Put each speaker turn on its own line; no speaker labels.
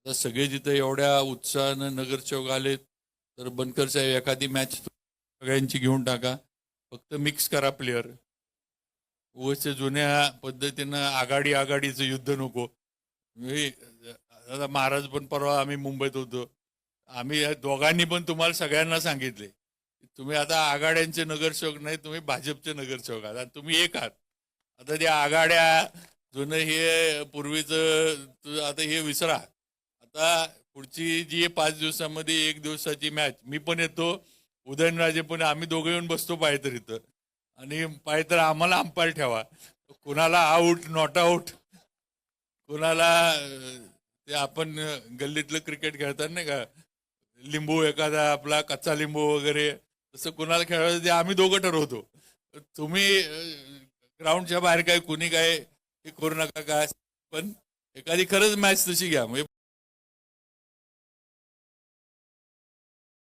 तर सगळे जिथे एवढ्या उत्साहानं नगरसेवक आलेत तर बनकर साहेब एखादी मॅच सगळ्यांची घेऊन टाका, फक्त मिक्स करा प्लेअर. उगाच जुन्या पद्धतीनं आघाडीचं युद्ध नको. आता महाराज पण परवा आम्ही मुंबईत होतो, आम्ही या दोघांनी पण तुम्हाला सगळ्यांना सांगितले तुम्ही आता आघाड्यांचे नगरसेवक नाही, तुम्ही भाजपचे नगरसेवक आहात आणि तुम्ही एक आहात. आता त्या आघाड्या जुनं हे पूर्वीचं आता हे विसरा. आता पुढची जी 5 दिवसामध्ये 1 दिवसाची मॅच, मी पण येतो, उदयनराजे पण, आम्ही दोघं येऊन बसतो पाहिजे इथं, आणि पाहिजे आम्हाला अंपायर ठेवा. कुणाला आऊट नॉट आऊट, कुणाला ते आपण गल्लीतलं क्रिकेट खेळतात नाही का, लिंबू एखादा आपला कच्चा लिंबू वगैरे, तसं कुणाला खेळायचं ते आम्ही दोघं ठरवतो. तुम्ही ग्राउंडच्या बाहेर काय कुणी काय हे करू नका काय, पण एखादी खरंच मॅच तशी घ्या म्हणजे